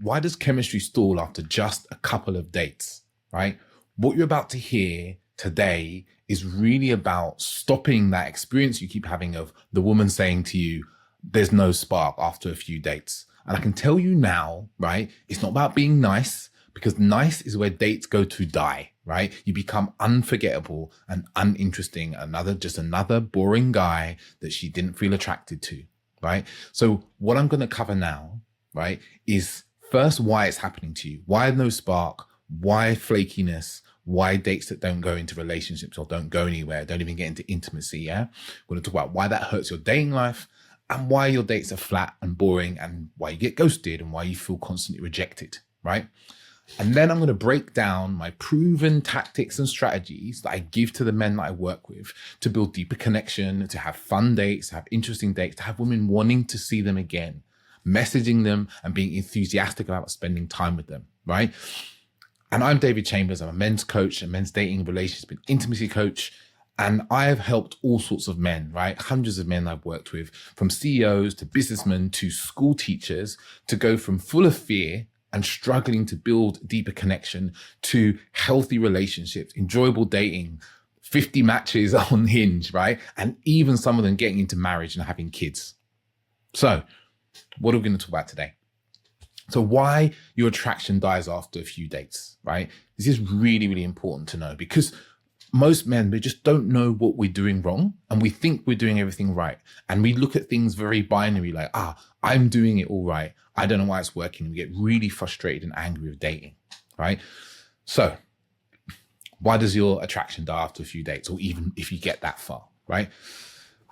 why does chemistry stall after just a couple of dates, right? What you're about to hear today is really about stopping that experience you keep having of the woman saying to you, there's no spark after a few dates. And I can tell you now, right? It's not about being nice, because nice is where dates go to die, right? You become unforgettable and uninteresting. Just another boring guy that she didn't feel attracted to, right? So what I'm going to cover now, right, is first why it's happening to you. Why no spark? Why flakiness? Why dates that don't go into relationships or don't go anywhere, don't even get into intimacy, yeah? We're going to talk about why that hurts your dating life and why your dates are flat and boring and why you get ghosted and why you feel constantly rejected, right? And then I'm going to break down my proven tactics and strategies that I give to the men that I work with to build deeper connection, to have fun dates, to have interesting dates, to have women wanting to see them again, messaging them and being enthusiastic about spending time with them, right? And I'm David Chambers. I'm a men's coach, a men's dating, relationship, and intimacy coach. And I have helped all sorts of men, right? Hundreds of men I've worked with, from CEOs to businessmen to school teachers, to go from full of fear and struggling to build deeper connection to healthy relationships, enjoyable dating, 50 matches on Hinge, right? And even some of them getting into marriage and having kids. So what are we going to talk about today? So why your attraction dies after a few dates, right? This is really, really important to know, because most men, we just don't know what we're doing wrong and we think we're doing everything right. And we look at things very binary, like, I'm doing it all right. I don't know why it's working. We get really frustrated and angry with dating, right? So why does your attraction die after a few dates, or even if you get that far, right?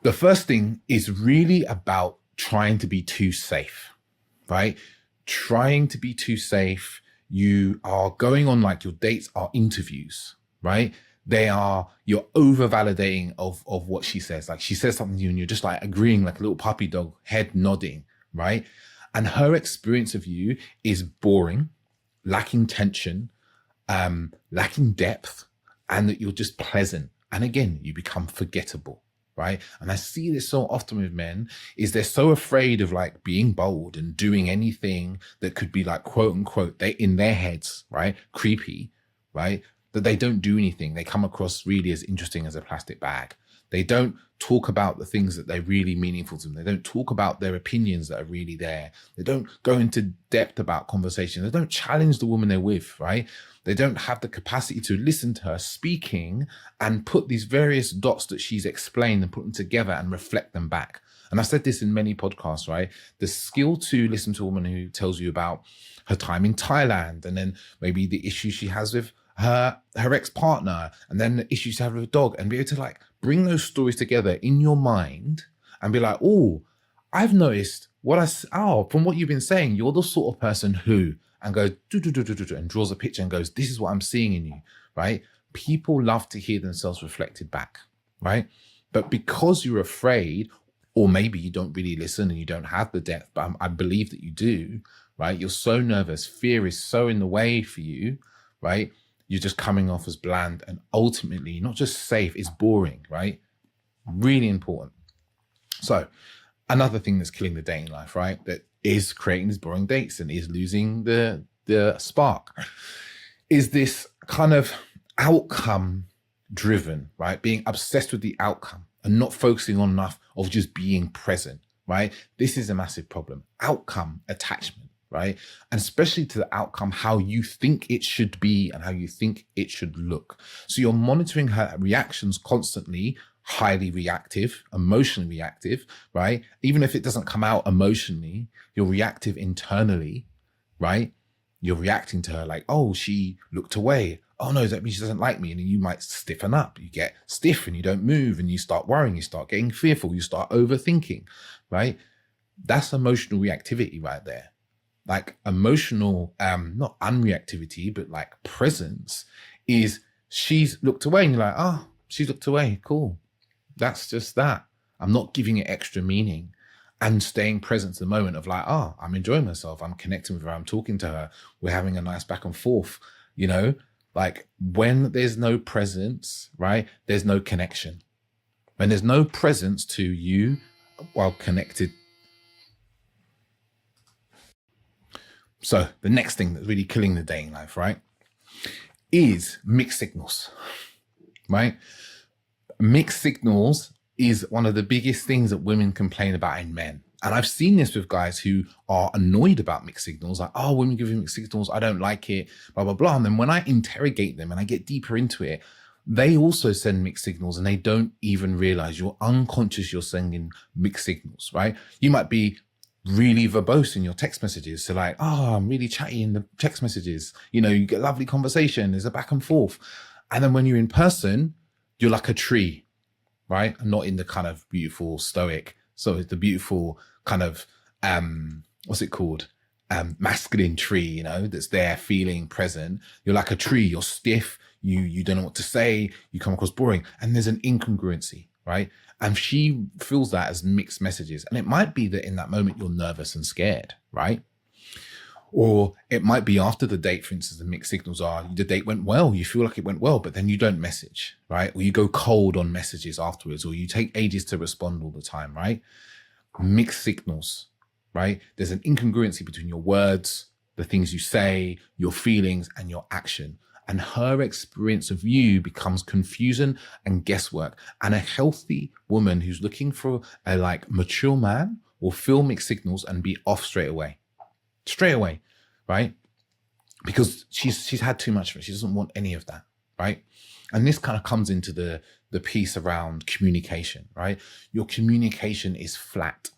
The first thing is really about trying to be too safe, right? Trying to be too safe. You are going on like your dates are interviews, right? You're over validating of what she says. Like she says something to you and you're just like agreeing like a little puppy dog, head nodding, right? And her experience of you is boring, lacking tension, lacking depth, and that you're just pleasant. And again, you become forgettable, right? And I see this so often with men, is they're so afraid of like being bold and doing anything that could be like, quote unquote, they in their heads, right? Creepy, right? That they don't do anything. They come across really as interesting as a plastic bag. They don't talk about the things that they're really meaningful to them. They don't talk about their opinions that are really there. They don't go into depth about conversation. They don't challenge the woman they're with, right? They don't have the capacity to listen to her speaking and put these various dots that she's explained and put them together and reflect them back. And I've said this in many podcasts, right? The skill to listen to a woman who tells you about her time in Thailand and then maybe the issues she has with her ex-partner and then the issues she has with a dog, and be able to like bring those stories together in your mind and be like, oh, I've noticed from what you've been saying, you're the sort of person who, and go and draws a picture and goes, this is what I'm seeing in you, right? People love to hear themselves reflected back, right? But because you're afraid, or maybe you don't really listen and you don't have the depth, but I believe that you do, right? You're so nervous. Fear is so in the way for you, right? You're just coming off as bland and ultimately not just safe, it's boring, right? Really important. So another thing that's killing the dating life, right? That is creating these boring dates and is losing the spark is this kind of outcome driven, right? Being obsessed with the outcome and not focusing on enough of just being present, right? This is a massive problem. Outcome attachment, right? And especially to the outcome, how you think it should be and how you think it should look. So you're monitoring her reactions constantly, highly reactive, emotionally reactive, right? Even if it doesn't come out emotionally, you're reactive internally, right? You're reacting to her like, oh, she looked away. Oh no, that means she doesn't like me. And then you might stiffen up. You get stiff and you don't move and you start worrying. You start getting fearful. You start overthinking, right? That's emotional reactivity right there. Like emotional, not unreactivity, but like presence is she's looked away and you're like, oh, she's looked away. Cool. That's just that. I'm not giving it extra meaning and staying present to the moment of like, oh, I'm enjoying myself. I'm connecting with her. I'm talking to her. We're having a nice back and forth, you know, like when there's no presence, right? There's no connection. When there's no presence to you while connected. So the next thing that's really killing the dating life, right, is mixed signals, right? Mixed signals is one of the biggest things that women complain about in men. And I've seen this with guys who are annoyed about mixed signals, like, oh, women giving mixed signals, I don't like it, blah, blah, blah. And then when I interrogate them and I get deeper into it, they also send mixed signals and they don't even realize you're unconscious, you're sending mixed signals, right? You might be really verbose in your text messages. So like, oh, I'm really chatty in the text messages. You know, you get lovely conversation, there's a back and forth. And then when you're in person, you're like a tree, right? And not in the kind of beautiful stoic. So it's the beautiful kind of, what's it called? Masculine tree, you know, that's there feeling present. You're like a tree, you're stiff, you don't know what to say, you come across boring. And there's an incongruency, right? And she feels that as mixed messages. And it might be that in that moment, you're nervous and scared, right? Or it might be after the date, for instance, the mixed signals are the date went well, you feel like it went well, but then you don't message, right? Or you go cold on messages afterwards, or you take ages to respond all the time, right? Mixed signals, right? There's an incongruency between your words, the things you say, your feelings, and your action. And her experience of you becomes confusion and guesswork. And a healthy woman who's looking for a like mature man will feel mixed signals and be off straight away, right? Because she's had too much of it. She doesn't want any of that, right? And this kind of comes into the piece around communication, right? Your communication is flat.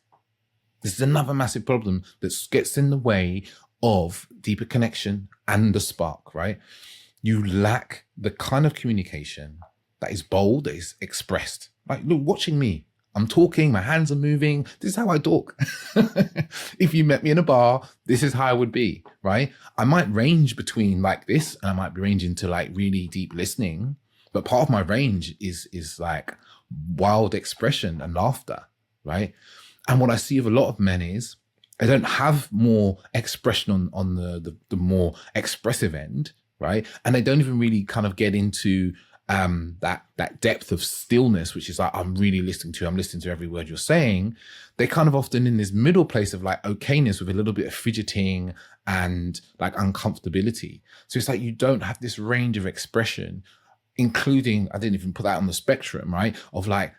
This is another massive problem that gets in the way of deeper connection and the spark, right? You lack the kind of communication that is bold, that is expressed. Like, look, watching me, I'm talking, my hands are moving. This is how I talk. If you met me in a bar, this is how I would be, right? I might range between like this, and I might be ranging to like really deep listening. But part of my range is like wild expression and laughter, right? And what I see of a lot of men is they don't have more expression on the more expressive end, right? And they don't even really kind of get into that depth of stillness, which is like, I'm listening to every word you're saying. They're kind of often in this middle place of like okayness with a little bit of fidgeting and like uncomfortability. So it's like you don't have this range of expression, including, I didn't even put that on the spectrum, right? Of like,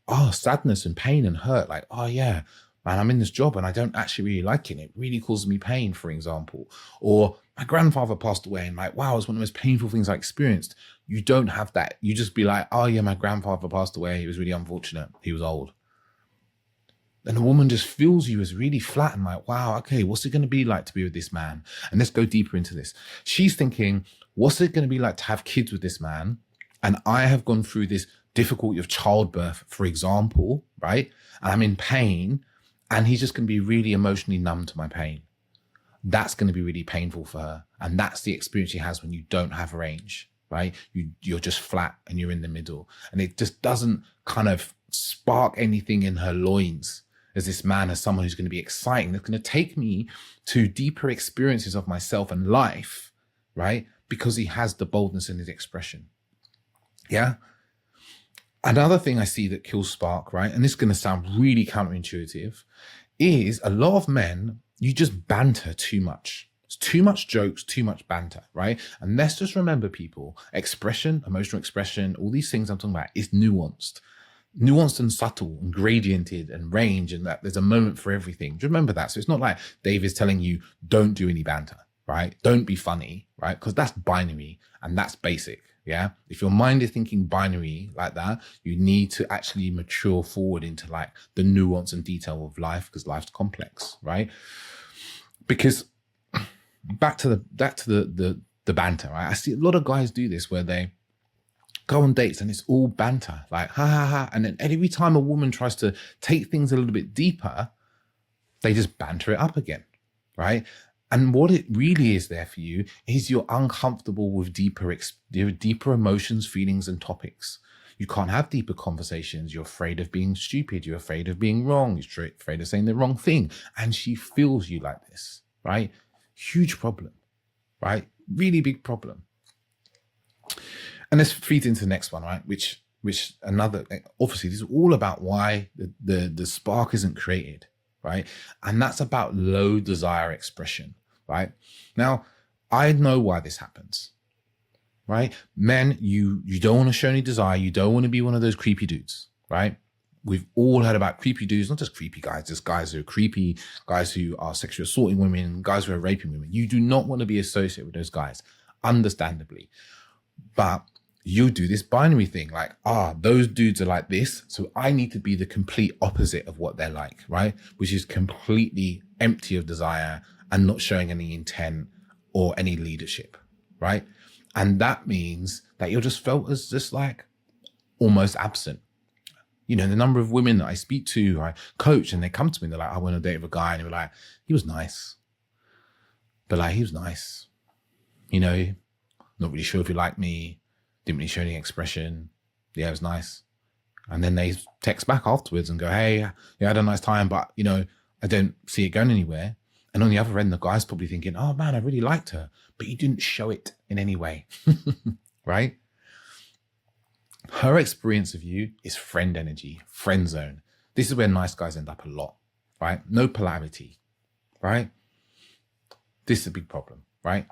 oh, sadness and pain and hurt. Like, oh yeah, man, I'm in this job and I don't actually really like it. It really causes me pain, for example. Or my grandfather passed away and like, wow, it was one of the most painful things I experienced. You don't have that. You just be like, oh yeah, my grandfather passed away. It was really unfortunate. He was old. And the woman just feels you as really flat and like, wow, okay, what's it going to be like to be with this man? And let's go deeper into this. She's thinking, what's it going to be like to have kids with this man? And I have gone through this difficulty of childbirth, for example, right? And I'm in pain, and he's just going to be really emotionally numb to my pain. That's going to be really painful for her. And that's the experience she has when you don't have range, right? You're just flat and you're in the middle. And it just doesn't kind of spark anything in her loins as this man, as someone who's going to be exciting, that's going to take me to deeper experiences of myself and life, right? Because he has the boldness in his expression. Yeah. Another thing I see that kills spark, right? And this is going to sound really counterintuitive, is a lot of men, you just banter too much. It's too much jokes, too much banter, right? And let's just remember, people, expression, emotional expression, all these things I'm talking about is nuanced and subtle and gradiented and range, and that there's a moment for everything. Do you remember that? So it's not like Dave is telling you, don't do any banter, right? Don't be funny, right? Because that's binary and that's basic. Yeah. If your mind is thinking binary like that, you need to actually mature forward into like the nuance and detail of life, because life's complex, right? Because back to the banter, right? I see a lot of guys do this where they go on dates and it's all banter, like ha ha ha. And then every time a woman tries to take things a little bit deeper, they just banter it up again, right? And what it really is there for you is you're uncomfortable with deeper emotions, feelings, and topics. You can't have deeper conversations. You're afraid of being stupid. You're afraid of being wrong. You're afraid of saying the wrong thing. And she feels you like this, right? Huge problem, right? Really big problem. And this feeds into the next one, right? Which another, obviously, this is all about why the spark isn't created, right? And that's about low desire expression. right? Now, I know why this happens, right? Men, you don't want to show any desire. You don't want to be one of those creepy dudes, right? We've all heard about creepy dudes, not just creepy guys, just guys who are creepy, guys who are sexually assaulting women, guys who are raping women. You do not want to be associated with those guys, understandably. But you do this binary thing, like, those dudes are like this, so I need to be the complete opposite of what they're like, right? Which is completely empty of desire and not showing any intent or any leadership, right? And that means that you're just felt as just like almost absent. You know, the number of women that I speak to, I coach, and they come to me, they're like, I went on a date with a guy, and they're like, he was nice. But like, he was nice. You know, not really sure if he liked me, didn't really show any expression. Yeah, it was nice. And then they text back afterwards and go, hey, yeah, I had a nice time, but, you know, I don't see it going anywhere. And on the other end, the guy's probably thinking, oh man, I really liked her, but you didn't show it in any way, right? Her experience of you is friend energy, friend zone. This is where nice guys end up a lot, right? No polarity, right? This is a big problem, right?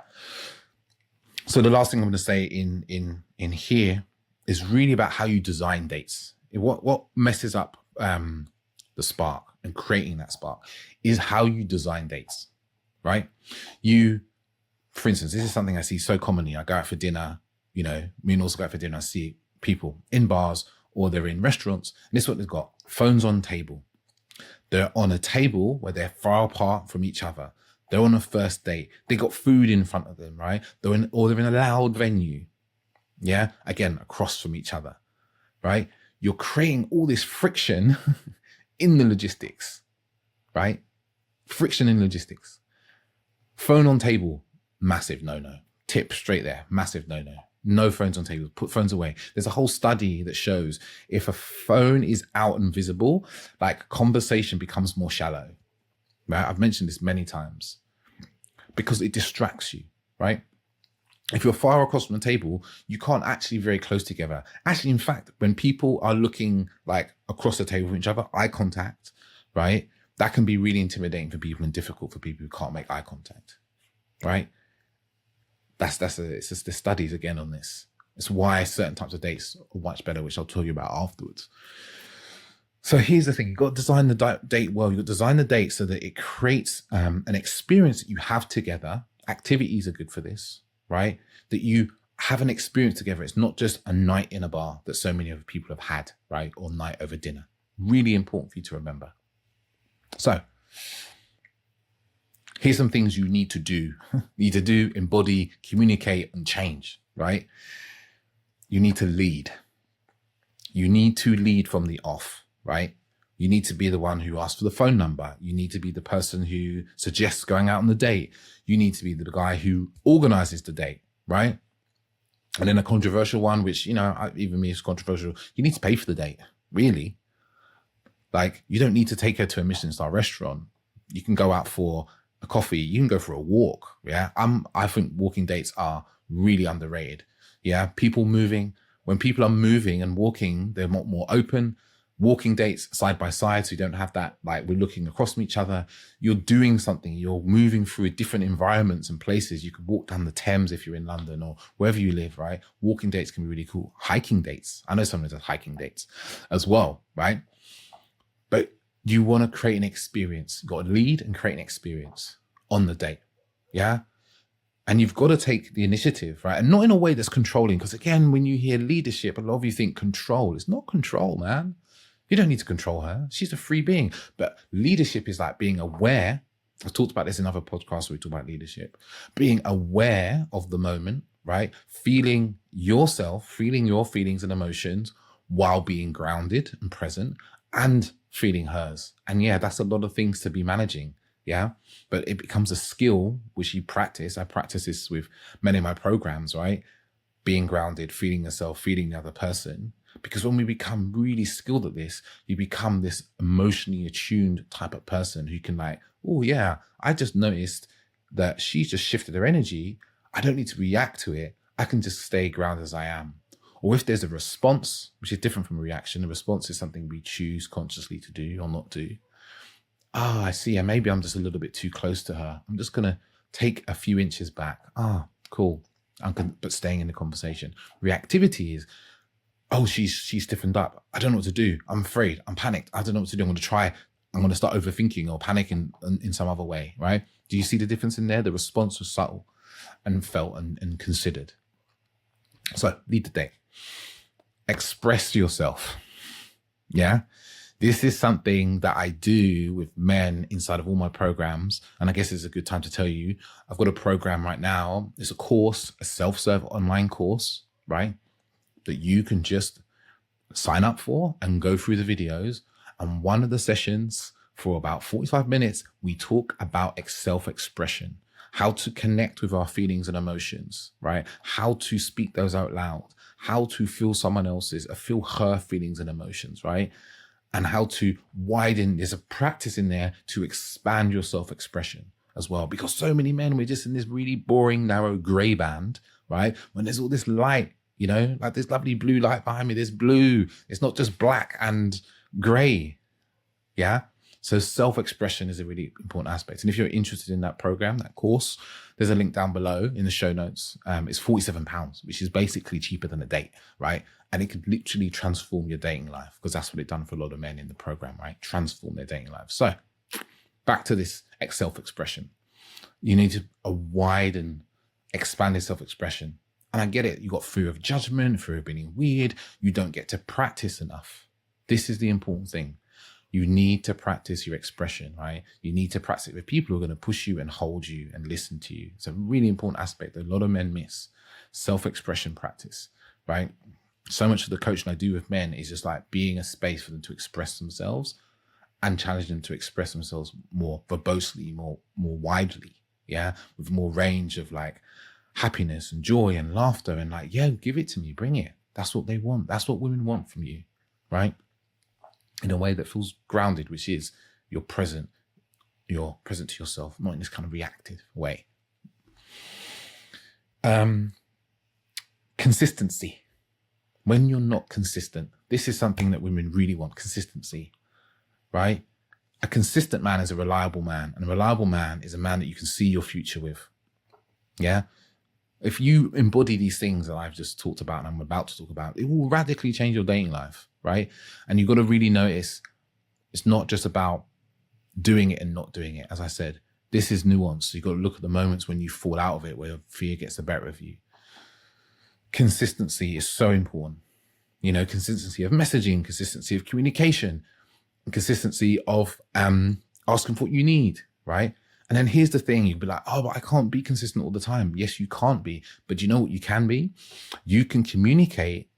So the last thing I'm going to say in here is really about how you design dates. What messes up the spark and creating that spark is how you design dates, right? For instance, this is something I see so commonly. I go out for dinner, you know, me and also go out for dinner. I see people in bars or they're in restaurants. And this is what they've got: phones on table. They're on a table where they're far apart from each other. They're on a first date. They got food in front of them, right? They're in a loud venue. Yeah. Again, across from each other, right? You're creating all this friction in the logistics, right? Friction in logistics. Phone on table, massive no-no. Tip straight there, massive no-no. No phones on tables, put phones away. There's a whole study that shows if a phone is out and visible, like, conversation becomes more shallow, right? I've mentioned this many times because it distracts you, right? If you're far across from the table, you can't actually be very close together. Actually, in fact, when people are looking like across the table from each other, eye contact, right? That can be really intimidating for people and difficult for people who can't make eye contact, right? It's just the studies again on this. It's why certain types of dates are much better, which I'll tell you about afterwards. So here's the thing: you've got to design the date well. You've got to design the date so that it creates an experience that you have together. Activities are good for this, right? That you have an experience together. It's not just a night in a bar that so many other people have had, right? Or night over dinner. Really important for you to remember. So here's some things you need to do. Embody, communicate, and change, right? You need to lead. You need to lead from the off, right? You need to be the one who asks for the phone number. You need to be the person who suggests going out on the date. You need to be the guy who organizes the date, right? And then a controversial one, which, you know, even me is controversial. You need to pay for the date, really. Like, you don't need to take her to a Michelin star restaurant. You can go out for a coffee. You can go for a walk. Yeah. I think walking dates are really underrated. Yeah. People moving. When people are moving and walking, they're more open. Walking dates side by side, so you don't have that, like, we're looking across from each other. You're doing something. You're moving through different environments and places. You could walk down the Thames if you're in London or wherever you live, right? Walking dates can be really cool. Hiking dates. I know someone does hiking dates as well, right? But you want to create an experience. You've got to lead and create an experience on the date. Yeah. And you've got to take the initiative, right? And not in a way that's controlling. Because again, when you hear leadership, a lot of you think control. It's not control, man. You don't need to control her. She's a free being. But leadership is like being aware. I've talked about this in other podcasts where we talk about leadership. Being aware of the moment, right? Feeling yourself, feeling your feelings and emotions while being grounded and present, and feeling hers. And yeah, that's a lot of things to be managing. Yeah. But it becomes a skill which you practice. I practice this with many of my programs, right? Being grounded, feeling yourself, feeling the other person. Because when we become really skilled at this, you become this emotionally attuned type of person who can, like, oh yeah, I just noticed that she's just shifted her energy. I don't need to react to it. I can just stay grounded as I am. Or if there's a response, which is different from a reaction, a response is something we choose consciously to do or not do. I see. And maybe I'm just a little bit too close to her. I'm just going to take a few inches back. Ah, cool. But staying in the conversation. Reactivity is, oh, she's stiffened up. I don't know what to do. I'm afraid. I'm panicked. I don't know what to do. I'm going to start overthinking or panicking in some other way, right? Do you see the difference in there? The response was subtle and felt and considered. So lead the day. Express yourself. Yeah. This is something that I do with men inside of all my programs. And I guess it's a good time to tell you, I've got a program right now. It's a course, a self-serve online course, right? That you can just sign up for and go through the videos. And one of the sessions for about 45 minutes, we talk about self-expression, how to connect with our feelings and emotions, right? How to speak those out loud, how to feel someone else's, feel her feelings and emotions, right? And how to widen, there's a practice in there to expand your self-expression as well. Because so many men, we're just in this really boring, narrow gray band, right? When there's all this light, you know, like this lovely blue light behind me, there's blue. It's not just black and gray. Yeah. So self-expression is a really important aspect. And if you're interested in that program, that course, there's a link down below in the show notes. It's £47, which is basically cheaper than a date, right? And it could literally transform your dating life, because that's what it's done for a lot of men in the program, right? Transform their dating life. So back to this self-expression. You need to widen, expand your self-expression. And I get it. You got fear of judgment, fear of being weird. You don't get to practice enough. This is the important thing. You need to practice your expression, right? You need to practice it with people who are going to push you and hold you and listen to you. It's a really important aspect that a lot of men miss. Self-expression practice, right? So much of the coaching I do with men is just like being a space for them to express themselves and challenge them to express themselves more verbosely, more widely, yeah? With more range of like happiness and joy and laughter and like, yeah, give it to me, bring it. That's what they want. That's what women want from you, right? In a way that feels grounded, which is you're present to yourself, not in this kind of reactive way. Consistency. When you're not consistent, this is something that women really want, consistency, right? A consistent man is a reliable man, and a reliable man is a man that you can see your future with. Yeah. If you embody these things that I've just talked about and I'm about to talk about, it will radically change your dating life, right? And you've got to really notice it's not just about doing it and not doing it. As I said, this is nuance. So you've got to look at the moments when you fall out of it, where fear gets the better of you. Consistency is so important. You know, consistency of messaging, consistency of communication, and consistency of asking for what you need, right? And then here's the thing, you'd be like, oh, but I can't be consistent all the time. Yes, you can't be. But you know what you can be? You can communicate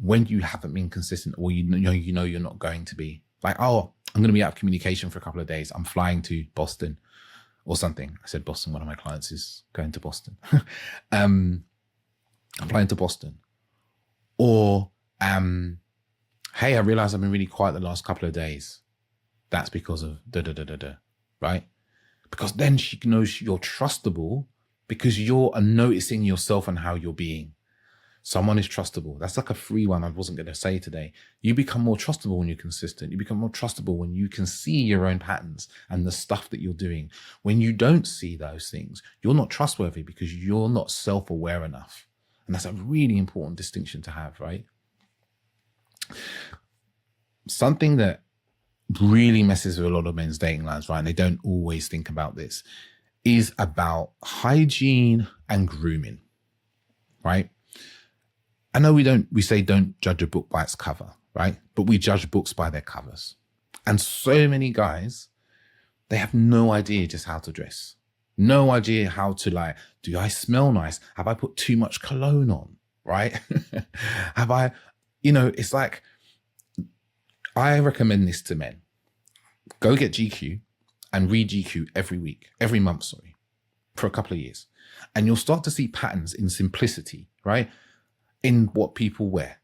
when you haven't been consistent, or you know you're not going to be. Like, oh, I'm going to be out of communication for a couple of days. I'm flying to Boston or something. I said Boston. One of my clients is going to Boston. I'm flying to Boston. Or, hey, I realized I've been really quiet the last couple of days. That's because of right? Because then she knows you're trustable because you're noticing yourself and how you're being. Someone is trustable. That's like a free one I wasn't going to say today. You become more trustable when you're consistent. You become more trustable when you can see your own patterns and the stuff that you're doing. When you don't see those things, you're not trustworthy because you're not self-aware enough. And that's a really important distinction to have, right? Something that really messes with a lot of men's dating lives, right? And they don't always think about this, is about hygiene and grooming, right? I know we say don't judge a book by its cover, right? But we judge books by their covers. And so many guys, they have no idea just how to dress. No idea how to like, do I smell nice? Have I put too much cologne on, right? Have I, it's like, I recommend this to men. Go get GQ and read GQ every month, for a couple of years. And you'll start to see patterns in simplicity, right? In what people wear.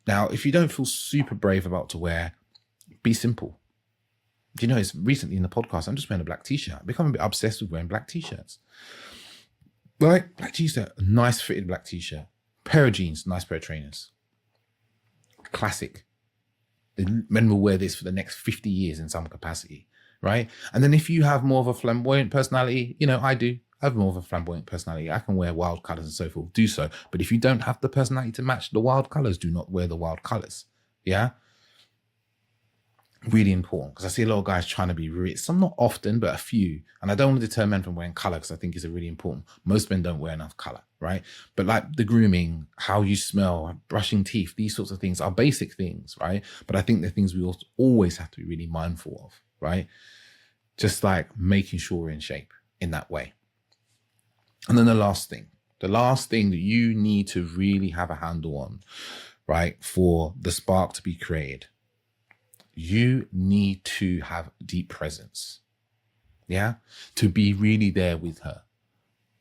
Now, if you don't feel super brave about to wear, be simple. Do you know, it's recently in the podcast, I'm just wearing a black t-shirt. I've become a bit obsessed with wearing black t-shirts. Right? Black t-shirt, nice fitted black t-shirt. Pair of jeans, nice pair of trainers. Classic. Men will wear this for the next 50 years in some capacity. right? And then if you have more of a flamboyant personality, you know, I have more of a flamboyant personality. I can wear wild colors and so forth, do so. But if you don't have the personality to match the wild colors, do not wear the wild colors. Yeah. Really important, because I see a lot of guys trying to be rich. Some, not often, but a few. And I don't want to deter men from wearing color, because I think it's a really important. Most men don't wear enough color, right? But like the grooming, how you smell, brushing teeth, these sorts of things are basic things, right? But I think they're things we always have to be really mindful of, right? Just like making sure we're in shape in that way. And then the last thing that you need to really have a handle on, right, for the spark to be created, you need to have deep presence, yeah, to be really there with her,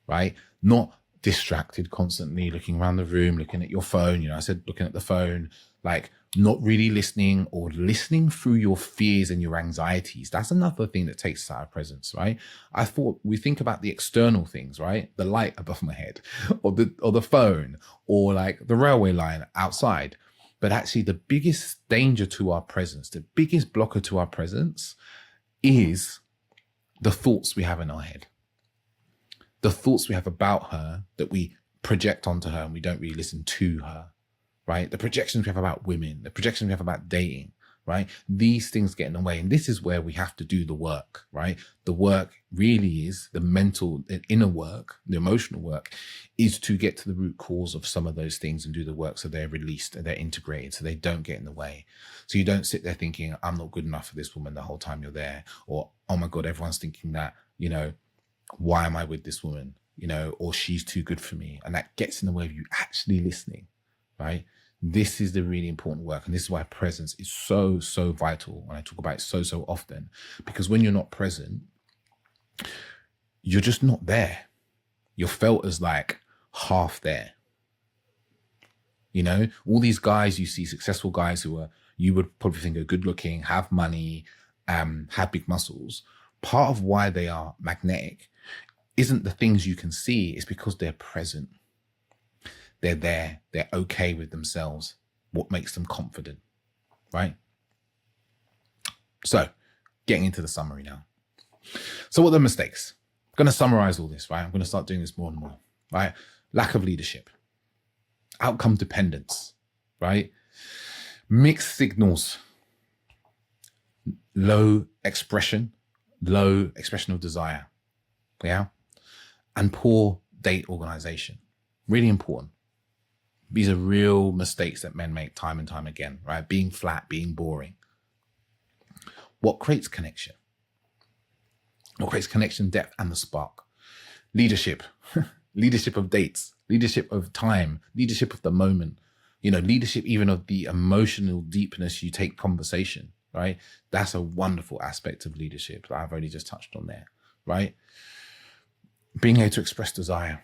right? Not distracted, constantly looking around the room, looking at your phone. You know, I said looking at the phone, like not really listening, or listening through your fears and your anxieties. That's another thing that takes us out of presence, right? I thought we think about the external things, right? The light above my head, or the phone, or like the railway line outside. But actually the biggest danger to our presence, the biggest blocker to our presence, is the thoughts we have in our head. The thoughts we have about her that we project onto her, and we don't really listen to her, right? The projections we have about women, the projections we have about dating, right? These things get in the way. And this is where we have to do the work, right? The work really is the mental, the inner work, the emotional work, is to get to the root cause of some of those things and do the work so they're released and they're integrated, so they don't get in the way. So you don't sit there thinking, I'm not good enough for this woman the whole time you're there. Or, oh my God, everyone's thinking that, you know, why am I with this woman? You know, or she's too good for me. And that gets in the way of you actually listening, right? This is the really important work. And this is why presence is so, so vital. When I talk about it so often, because when you're not present, you're just not there. You're felt as like half there. You know, all these guys you see, successful guys who are, you would probably think are good looking, have money, have big muscles. Part of why they are magnetic isn't the things you can see, it's because they're present. They're there. They're okay with themselves. What makes them confident, right? So getting into the summary now. So what are the mistakes? I'm going to summarize all this, right? I'm going to start doing this more and more, right? Lack of leadership, outcome dependence, right? Mixed signals, low expression of desire, yeah? And poor date organization, really important. These are real mistakes that men make time and time again, right? Being flat, being boring. What creates connection? What creates connection, depth, and the spark? Leadership, leadership of dates, leadership of time, leadership of the moment, you know, leadership even of the emotional deepness you take conversation, right? That's a wonderful aspect of leadership that I've already just touched on there, right? Being able to express desire.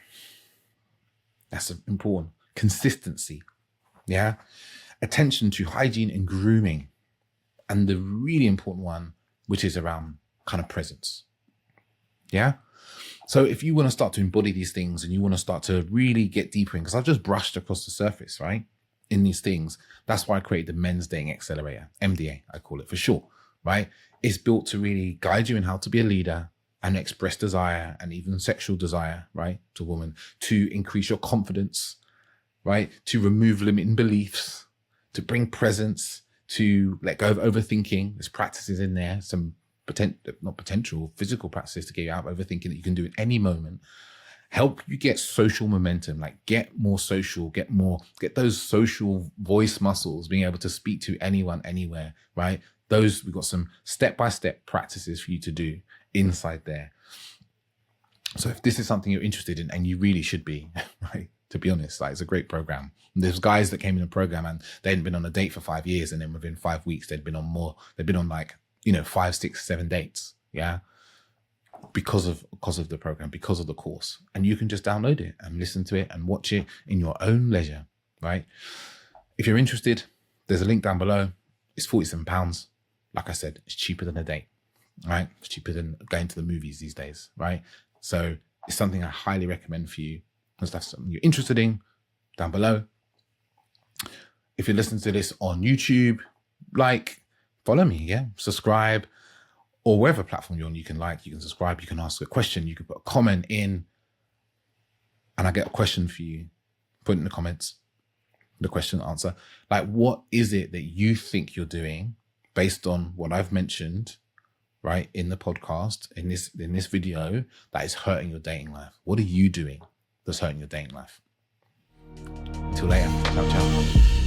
That's important. Consistency, yeah? Attention to hygiene and grooming. And the really important one, which is around kind of presence, yeah? So if you want to start to embody these things and you want to start to really get deeper in, because I've just brushed across the surface, right? In these things, that's why I created the Men's Dating Accelerator, MDA, I call it for short, right? It's built to really guide you in how to be a leader and express desire and even sexual desire, right? To a woman, to increase your confidence, right? To remove limiting beliefs, to bring presence, to let go of overthinking. There's practices in there, some physical practices to get you out of overthinking that you can do at any moment. Help you get social momentum, like get more social, get those social voice muscles, being able to speak to anyone, anywhere, right? We've got some step-by-step practices for you to do inside there. So if this is something you're interested in, and you really should be, right? To be honest, like, it's a great program. There's guys that came in a program and they hadn't been on a date for 5 years, and then within 5 weeks they'd been on more. They'd been on like, 5, 6, 7 dates, yeah, because of the program, because of the course. And you can just download it and listen to it and watch it in your own leisure, right? If you're interested, there's a link down below. It's £47. Like I said, it's cheaper than a date, right? It's cheaper than going to the movies these days, right? So it's something I highly recommend for you. If that's something you're interested in, down below. If you're listening to this on YouTube, follow me, yeah? Subscribe. or wherever platform you're on, you can like, you can subscribe, you can ask a question, you can put a comment in, and I get a question for you. Put it in the comments, the question answer. Like, what is it that you think you're doing based on what I've mentioned, right, in the podcast, in this video, that is hurting your dating life? What are you doing that's hurting your dating life? Until later. Ciao, ciao.